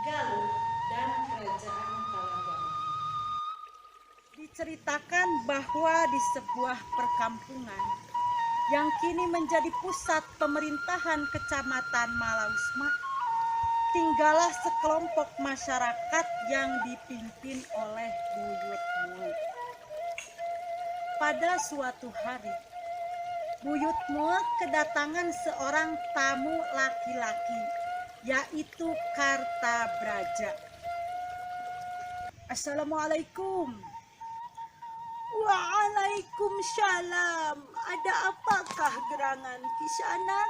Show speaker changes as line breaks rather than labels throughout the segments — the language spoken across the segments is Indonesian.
Galuh, dan Kerajaan Talagang. Diceritakan bahwa di sebuah perkampungan yang kini menjadi pusat pemerintahan Kecamatan Malausma, tinggallah sekelompok masyarakat yang dipimpin oleh Buyut Muek. Pada suatu hari, Buyut Muek kedatangan seorang tamu laki-laki, yaitu Kartabraja. Assalamualaikum. Waalaikumsalam. Ada apakah gerangan Kisana?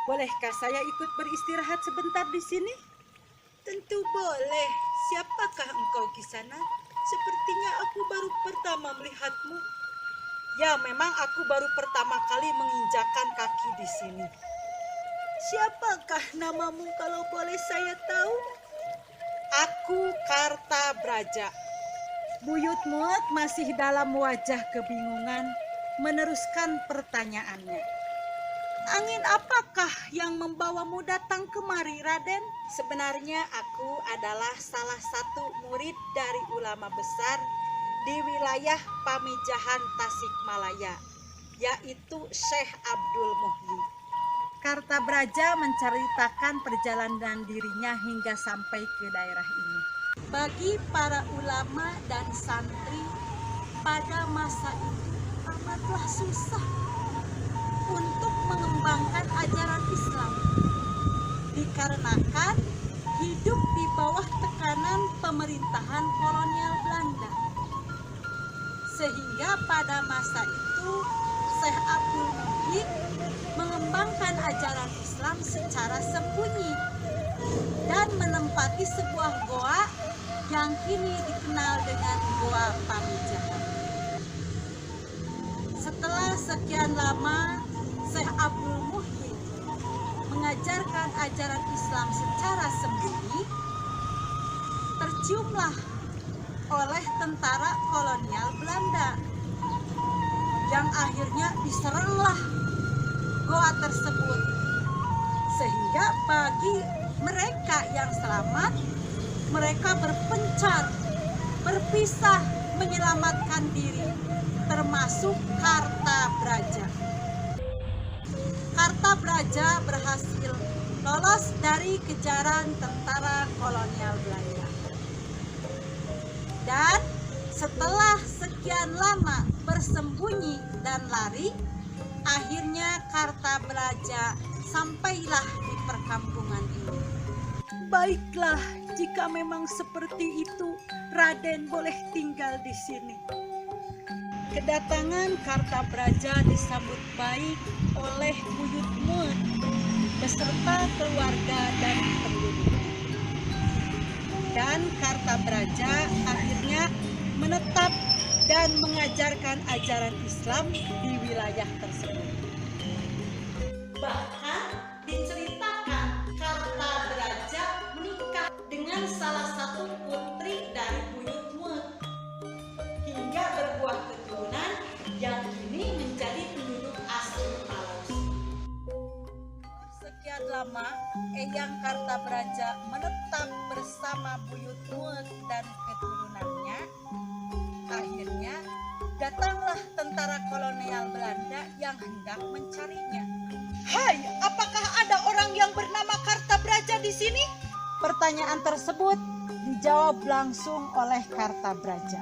Bolehkah saya ikut beristirahat sebentar di sini? Tentu boleh. Siapakah engkau Kisana? Sepertinya aku baru pertama melihatmu. Ya, memang aku baru pertama kali menginjakan kaki di sini. Siapakah namamu kalau boleh saya tahu? Aku Kartabraja. Buyut Muek masih dalam wajah kebingungan meneruskan pertanyaannya. Angin apakah yang membawamu datang kemari, Raden? Sebenarnya aku adalah salah satu murid dari ulama besar di wilayah Pamijahan Tasikmalaya, yaitu Syekh Abdul Muhyi. Kartabraja menceritakan perjalanan dirinya hingga sampai ke daerah ini. Bagi para ulama dan santri pada masa itu amatlah susah untuk mengembangkan ajaran Islam, dikarenakan hidup di bawah tekanan pemerintahan kolonial Belanda. Sehingga pada masa itu Syekh Abdul Muhyi mengembangkan ajaran Islam secara sembunyi dan menempati sebuah goa yang kini dikenal dengan Goa Pamijahan. Setelah sekian lama Syekh Abdul Muhyi mengajarkan ajaran Islam secara sembunyi, terciumlah oleh tentara kolonial Belanda yang akhirnya diseranglah goa tersebut, sehingga bagi mereka yang selamat, mereka berpencar, berpisah menyelamatkan diri, termasuk Kartabraja. Kartabraja berhasil lolos dari kejaran tentara kolonial Belanda. Dan setelah sekian lama bersembunyi dan lari, akhirnya Kartabraja sampailah di perkampungan ini. Baiklah, jika memang seperti itu, Raden boleh tinggal di sini. Kedatangan Kartabraja disambut baik oleh Buyut Muek beserta keluarga dan penduduk. Dan Kartabraja akhirnya menetap dan mengajarkan ajaran Islam di wilayah tersebut. Bahkan diceritakan Kartabraja menikah dengan salah satu putri dari Buyut Muek hingga berbuah keturunan yang kini menjadi penduduk asli Maluku. Sekian lama Eyang Kartabraja menetap bersama Buyut Muek dan keturunannya. Akhirnya datanglah tentara kolonial Belanda yang hendak mencarinya. Hai, apakah ada orang yang bernama Kartabraja di sini? Pertanyaan tersebut dijawab langsung oleh Kartabraja.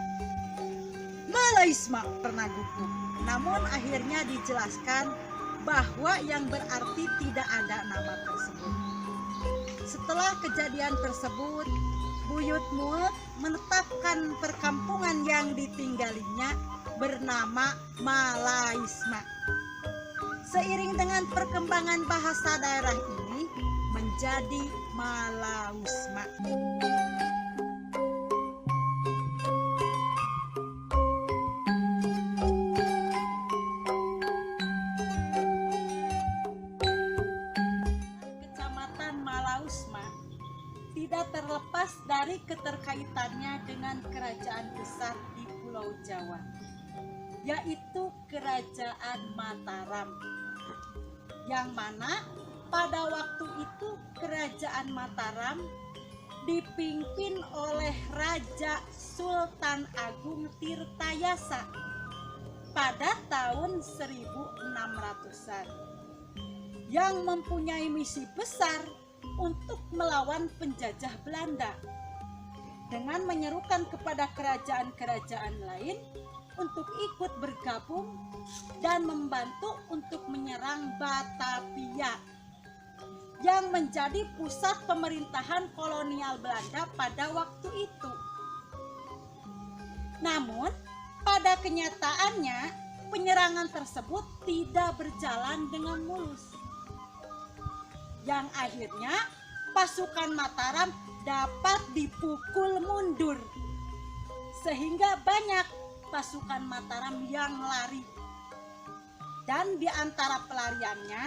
Malaisma pernah gugup. Namun akhirnya dijelaskan bahwa yang berarti tidak ada nama tersebut. Setelah kejadian tersebut, Buyut Muek menetapkan perkampungan yang ditinggalinya bernama Malaisma. Seiring dengan perkembangan bahasa daerah ini menjadi Malausma. Kecamatan Malausma tidak terlepas dari keterkaitannya dengan kerajaan besar di Pulau Jawa, yaitu Kerajaan Mataram, yang mana pada waktu itu Kerajaan Mataram dipimpin oleh Raja Sultan Agung Tirtayasa pada tahun 1600-an yang mempunyai misi besar untuk melawan penjajah Belanda dengan menyerukan kepada kerajaan-kerajaan lain untuk ikut bergabung dan membantu untuk menyerang Batavia yang menjadi pusat pemerintahan kolonial Belanda pada waktu itu. Namun, pada kenyataannya penyerangan tersebut tidak berjalan dengan mulus, yang akhirnya pasukan Mataram dapat dipukul mundur sehingga banyak pasukan Mataram yang lari. Dan di antara pelariannya,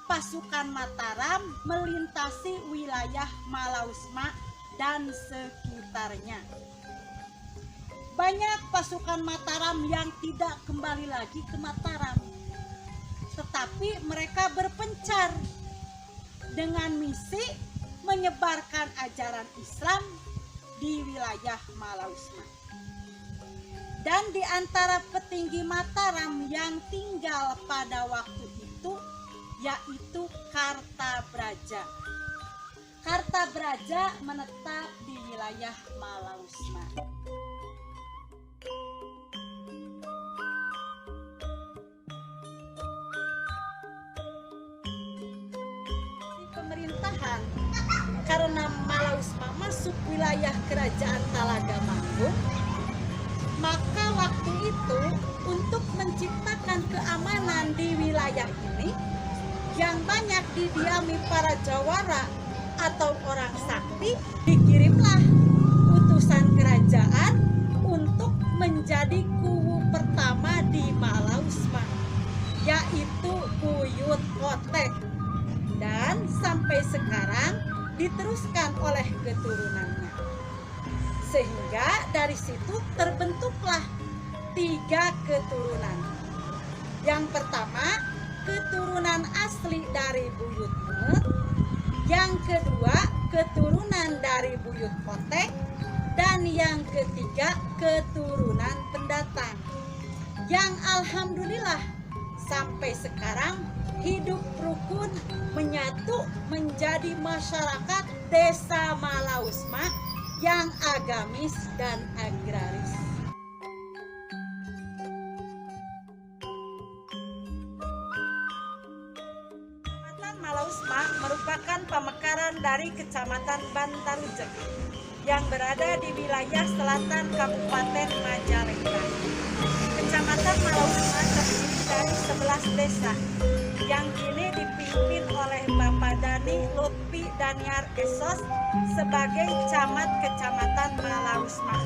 pasukan Mataram melintasi wilayah Malausma dan sekitarnya. Banyak pasukan Mataram yang tidak kembali lagi ke Mataram, tetapi mereka berpencar dengan misi menyebarkan ajaran Islam di wilayah Malausma. Dan di antara petinggi Mataram yang tinggal pada waktu itu yaitu Kartabraja. Kartabraja menetap di wilayah Malausma. Pemerintahan karena Malausma masuk wilayah kerajaan Talaga Manggung, maka waktu itu untuk menciptakan keamanan di wilayah ini yang banyak didiami para jawara atau orang sakti, dikirimlah utusan kerajaan untuk menjadi kuwu pertama di Malausma, yaitu Buyut Kotek, dan sampai sekarang diteruskan oleh keturunannya. Sehingga dari situ terbentuklah 3 keturunan. Yang pertama, keturunan asli dari Buyut Bungut. Yang kedua, keturunan dari Buyut Kotek. Dan yang ketiga, keturunan pendatang. Yang alhamdulillah sampai sekarang hidup rukun menyatu menjadi masyarakat desa Malausma yang agamis dan agraris. Kecamatan Malausma merupakan pemekaran dari Kecamatan Bantarujek yang berada di wilayah selatan Kabupaten Majalengka. Kecamatan Malausma terdiri dari 11 desa yang kini dipimpin oleh Bapak Dani Lutfi Daniar Esos sebagai camat Kecamatan Malausma.